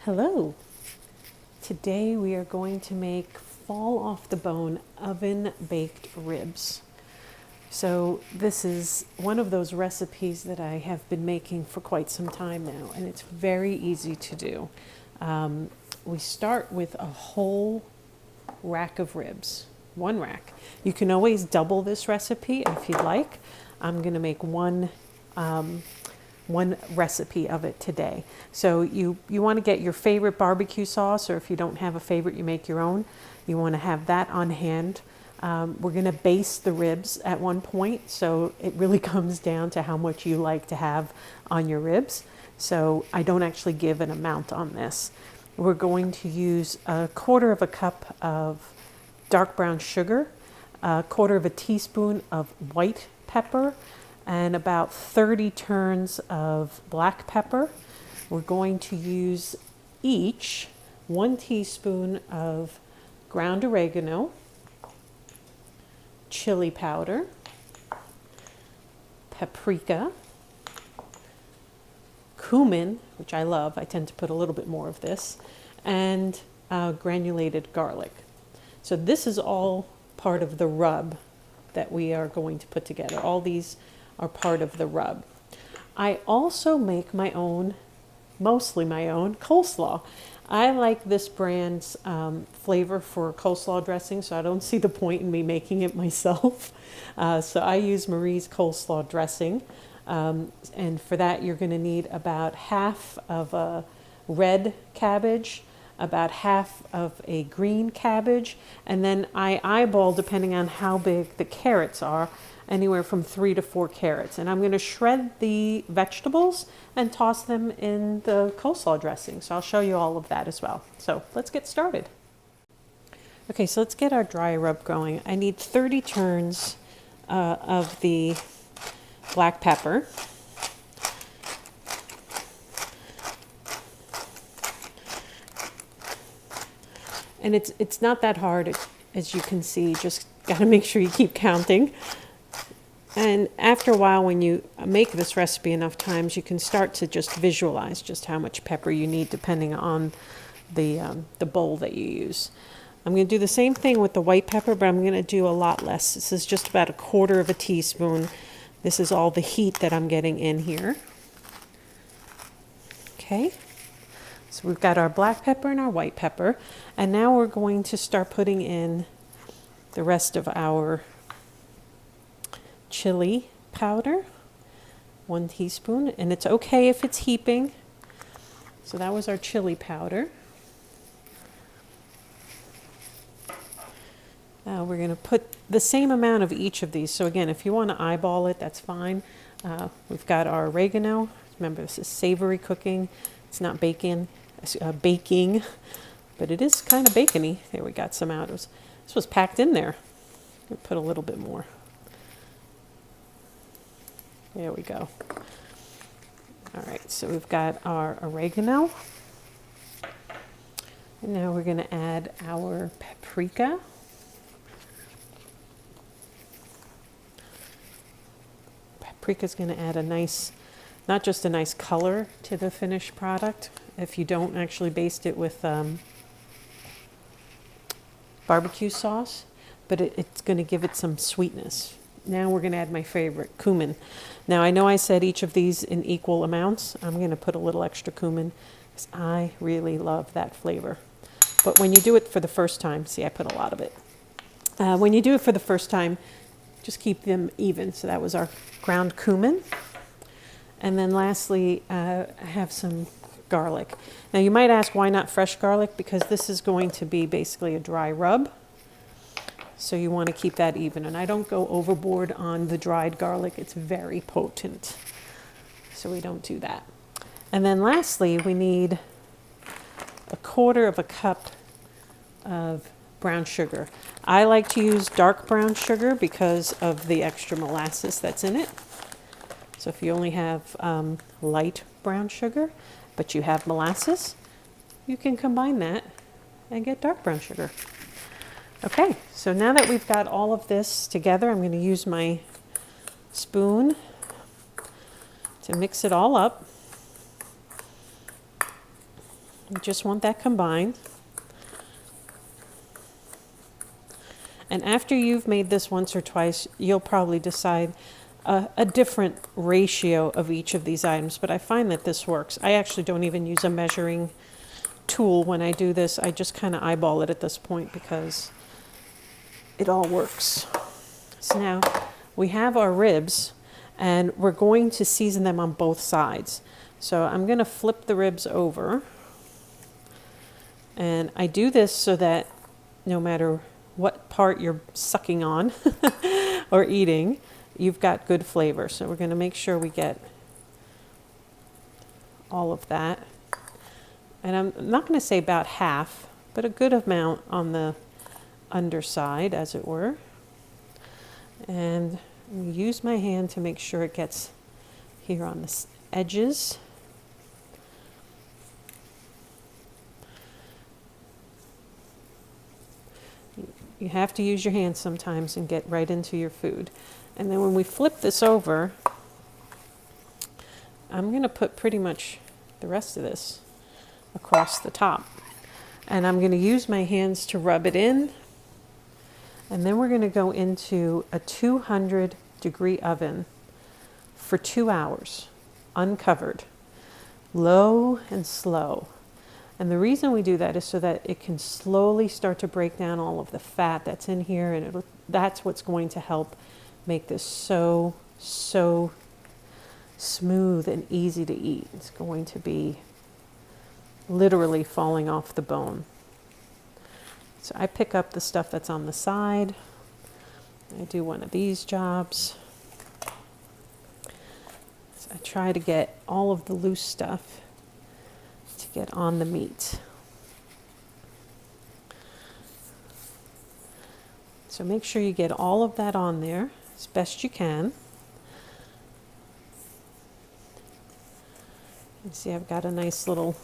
Hello. Today we are going to make fall off the bone oven baked ribs. So this is one of those recipes that I have been making for quite some time now, and it's very easy to do. We start with a whole rack of ribs, one rack. You can always double this recipe if you'd like. I'm going to make one recipe of it today. So you want to get your favorite barbecue sauce, or if you don't have a favorite, you make your own. You want to have that on hand. We're going to baste the ribs at one point, so it really comes down to how much you like to have on your ribs. So I don't actually give an amount on this. We're going to use 1/4 cup of dark brown sugar, 1/4 teaspoon of white pepper, and about 30 turns of black pepper. We're going to use each 1 teaspoon of ground oregano, chili powder, paprika, cumin, which I love. I tend to put a little bit more of this, and granulated garlic. So this is all part of the rub that we are going to put together. All these are part of the rub. I also make my own, mostly my own, coleslaw. I like this brand's flavor for coleslaw dressing, so I don't see the point in me making it myself. So I use Marie's coleslaw dressing. And for that, you're going to need about half of a red cabbage, about half of a green cabbage, and then I eyeball, depending on how big the carrots are, anywhere from 3 to 4 carrots. And I'm going to shred the vegetables and toss them in the coleslaw dressing. So I'll show you all of that as well. So let's get started. Okay, so let's get our dry rub going. I need 30 turns of the black pepper. And it's not that hard, as you can see. Just got to make sure you keep counting. And after a while, when you make this recipe enough times, you can start to just visualize just how much pepper you need depending on the bowl that you use. I'm going to do the same thing with the white pepper, but I'm going to do a lot less. This is just about 1/4 teaspoon. This is all the heat that I'm getting in here. Okay, so we've got our black pepper and our white pepper, and now we're going to start putting in the rest of our chili powder, 1 teaspoon, and it's okay if it's heaping. So that was our chili powder. We're going to put the same amount of each of these. So again, if you want to eyeball it, that's fine. We've got our oregano. Remember, this is savory cooking. It's not baking, but it is kind of bacony. There, we got some out. This was packed in there. We'll put a little bit more. There we go. All right, so we've got our oregano. And now we're going to add our paprika. Paprika is going to add a nice, not just a nice color to the finished product, if you don't actually baste it with barbecue sauce, but it's going to give it some sweetness. Now we're going to add my favorite, cumin. Now I know I said each of these in equal amounts. I'm going to put a little extra cumin because I really love that flavor. But when you do it for the first time, see, I put a lot of it. When you do it for the first time, just keep them even. So that was our ground cumin. And then lastly, I have some garlic. Now you might ask, why not fresh garlic? Because this is going to be basically a dry rub. So you want to keep that even. And I don't go overboard on the dried garlic. It's very potent. So we don't do that. And then lastly, we need 1/4 cup of brown sugar. I like to use dark brown sugar because of the extra molasses that's in it. So if you only have light brown sugar, but you have molasses, you can combine that and get dark brown sugar. Okay, so now that we've got all of this together, I'm going to use my spoon to mix it all up. You just want that combined. And after you've made this once or twice, you'll probably decide a different ratio of each of these items, but I find that this works. I actually don't even use a measuring tool when I do this. I just kind of eyeball it at this point because it all works. So now we have our ribs, and we're going to season them on both sides. So I'm going to flip the ribs over, and I do this so that no matter what part you're sucking on or eating, you've got good flavor. So we're going to make sure we get all of that. And I'm not going to say about half, but a good amount on the underside, as it were. And use my hand to make sure it gets here on the edges. You have to use your hands sometimes and get right into your food. And then when we flip this over, I'm going to put pretty much the rest of this across the top. And I'm going to use my hands to rub it in. And then we're going to go into a 200-degree oven for 2 hours, uncovered, low and slow. And the reason we do that is so that it can slowly start to break down all of the fat that's in here, and that's what's going to help make this so smooth and easy to eat. It's going to be literally falling off the bone. So I pick up the stuff that's on the side. I do one of these jobs. So I try to get all of the loose stuff to get on the meat. So make sure you get all of that on there as best you can. You see I've got a nice little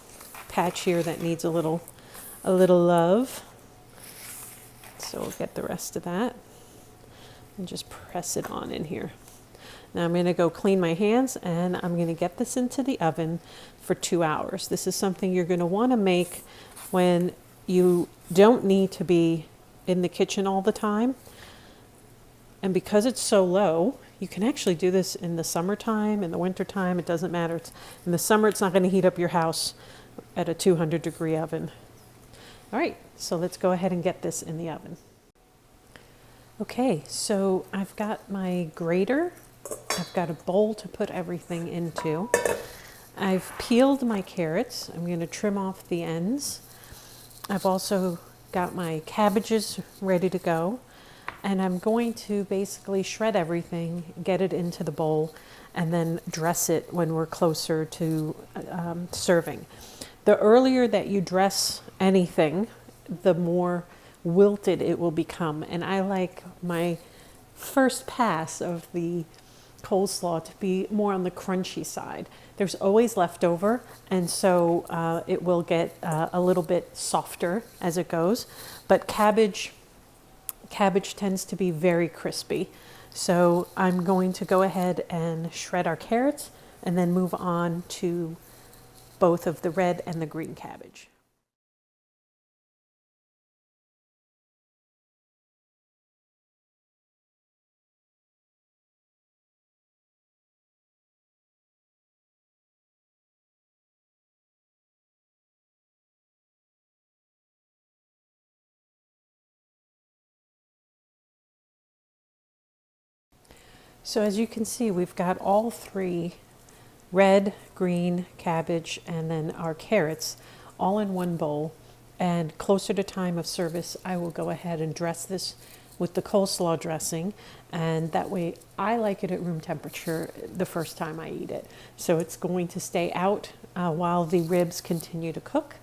patch here that needs a little love. So we'll get the rest of that and just press it on in here. Now I'm going to go clean my hands, and I'm going to get this into the oven for 2 hours. This is something you're going to want to make when you don't need to be in the kitchen all the time. And because it's so low, you can actually do this in the summertime, in the wintertime, it doesn't matter. In the summer, it's not going to heat up your house at a 200-degree oven. All right, so let's go ahead and get this in the oven. Okay, so I've got my grater. I've got a bowl to put everything into. I've peeled my carrots. I'm going to trim off the ends. I've also got my cabbages ready to go. And I'm going to basically shred everything, get it into the bowl, and then dress it when we're closer to serving. The earlier that you dress anything, the more wilted it will become. And I like my first pass of the coleslaw to be more on the crunchy side. There's always leftover, and so it will get a little bit softer as it goes. But cabbage tends to be very crispy. So I'm going to go ahead and shred our carrots and then move on to both of the red and the green cabbage. So as you can see, we've got all three, red, green, cabbage, and then our carrots, all in one bowl. And closer to time of service, I will go ahead and dress this with the coleslaw dressing. And that way, I like it at room temperature the first time I eat it. So it's going to stay out while the ribs continue to cook.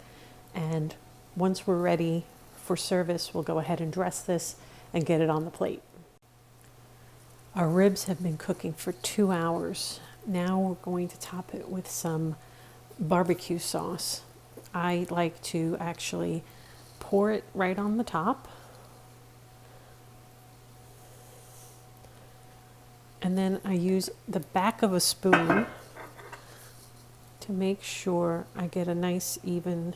And once we're ready for service, we'll go ahead and dress this and get it on the plate. Our ribs have been cooking for 2 hours. Now we're going to top it with some BBQ sauce. I like to actually pour it right on the top. And then I use the back of a spoon to make sure I get a nice even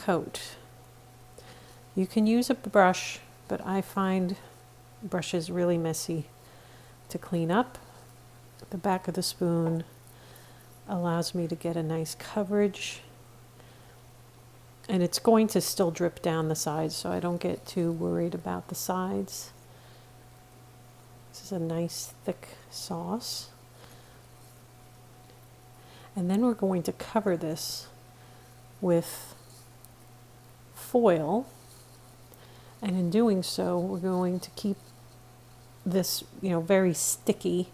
coat. You can use a brush, but I find brushes really messy to clean up. The back of the spoon allows me to get a nice coverage, and it's going to still drip down the sides, so I don't get too worried about the sides. This is a nice thick sauce. And then we're going to cover this with foil, and in doing so we're going to keep this, very sticky.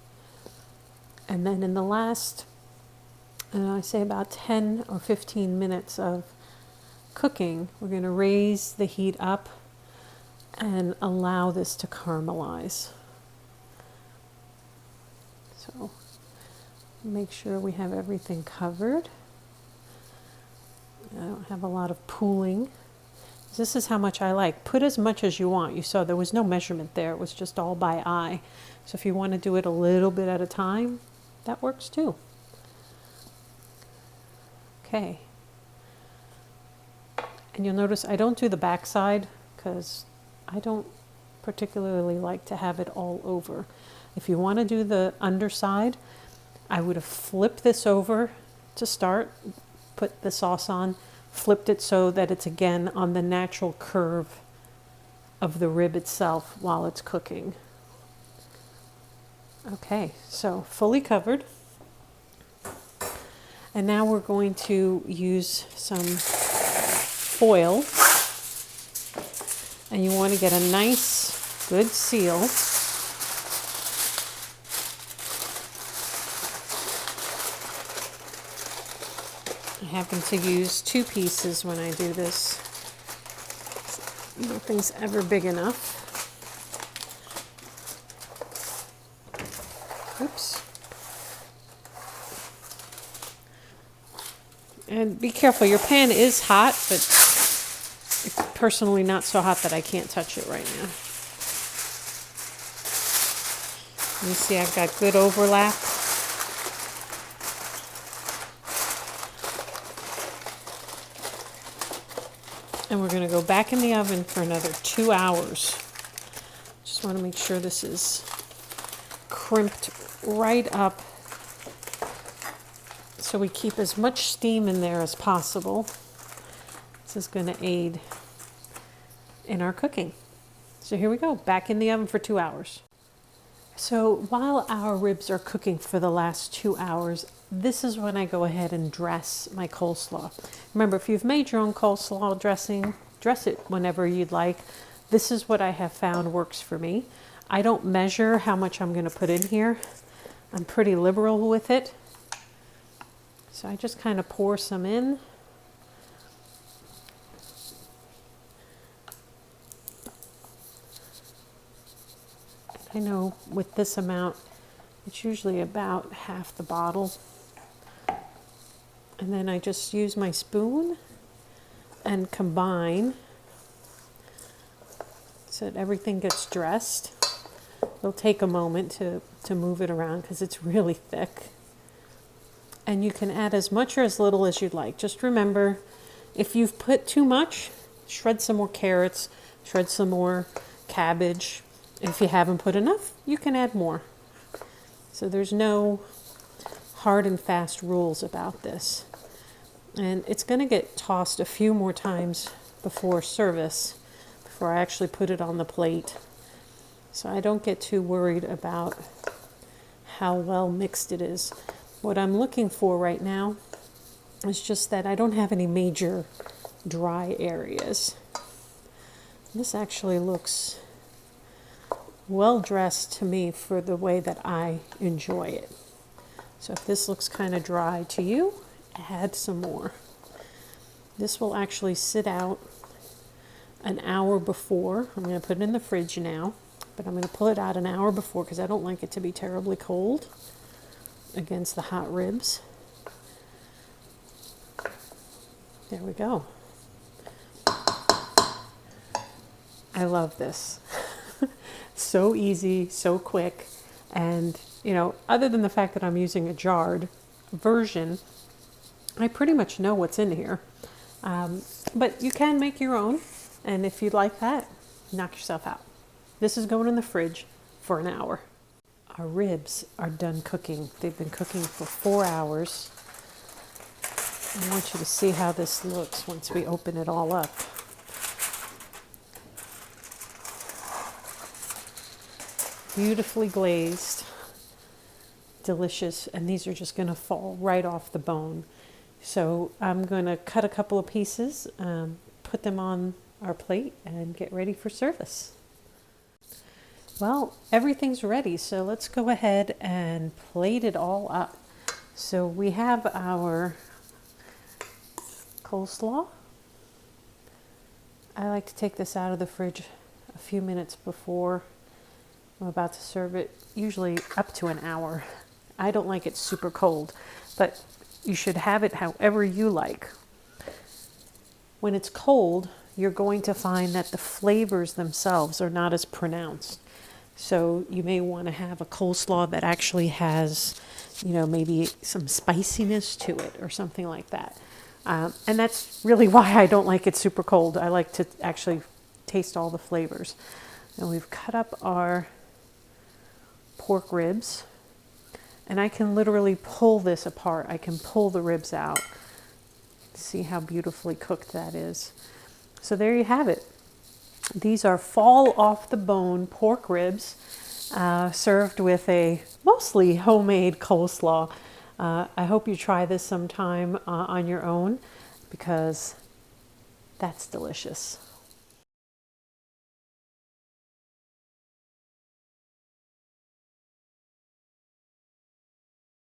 And then in the last, I say about 10 or 15 minutes of cooking, we're going to raise the heat up and allow this to caramelize. So make sure we have everything covered. I don't have a lot of pooling. This is how much I like. Put as much as you want. You saw there was no measurement there. It was just all by eye. So if you want to do it a little bit at a time, that works too. Okay. And you'll notice I don't do the back side because I don't particularly like to have it all over. If you want to do the underside, I would have flipped this over to start, put the sauce on, flipped it so that it's again on the natural curve of the rib itself while it's cooking. Okay, so fully covered. And now we're going to use some foil. And you want to get a nice, good seal. I happen to use 2 pieces when I do this. Nothing's ever big enough. Oops. And be careful, your pan is hot, but it's personally not so hot that I can't touch it right now. You see I've got good overlap. And we're going to go back in the oven for another 2 hours. Just want to make sure this is crimped right up so we keep as much steam in there as possible. This is going to aid in our cooking. So here we go, back in the oven for 2 hours. So while our ribs are cooking for the last 2 hours, this is when I go ahead and dress my coleslaw. Remember, if you've made your own coleslaw dressing, dress it whenever you'd like. This is what I have found works for me. I don't measure how much I'm going to put in here. I'm pretty liberal with it. So I just kind of pour some in. I know with this amount, it's usually about half the bottle. And then I just use my spoon and combine so that everything gets dressed. It'll take a moment to move it around because it's really thick. And you can add as much or as little as you'd like. Just remember, if you've put too much, shred some more carrots, shred some more cabbage. If you haven't put enough, you can add more. So there's no hard and fast rules about this. And it's going to get tossed a few more times before service, before I actually put it on the plate. So I don't get too worried about how well mixed it is. What I'm looking for right now is just that I don't have any major dry areas. This actually looks well dressed to me for the way that I enjoy it. So if this looks kind of dry to you, add some more. This will actually sit out an hour before. I'm going to put it in the fridge now, but I'm going to pull it out an hour before because I don't like it to be terribly cold against the hot ribs. There we go. I love this. So easy, so quick, and other than the fact that I'm using a jarred version, I pretty much know what's in here. But you can make your own, and if you'd like that, knock yourself out. This is going in the fridge for an hour. Our ribs are done cooking. They've been cooking for 4 hours. I want you to see how this looks once we open it all up. Beautifully glazed, delicious, and these are just going to fall right off the bone. So I'm going to cut a couple of pieces, put them on our plate, and get ready for service. Well, everything's ready, so let's go ahead and plate it all up. So we have our coleslaw. I like to take this out of the fridge a few minutes before I'm about to serve it, usually up to an hour. I don't like it super cold, but you should have it however you like. When it's cold, you're going to find that the flavors themselves are not as pronounced. So you may want to have a coleslaw that actually has, maybe some spiciness to it or something like that. And that's really why I don't like it super cold. I like to actually taste all the flavors. And we've cut up our pork ribs. And I can literally pull this apart. I can pull the ribs out. See how beautifully cooked that is. So there you have it. These are fall off the bone pork ribs served with a mostly homemade coleslaw. I hope you try this sometime on your own because that's delicious.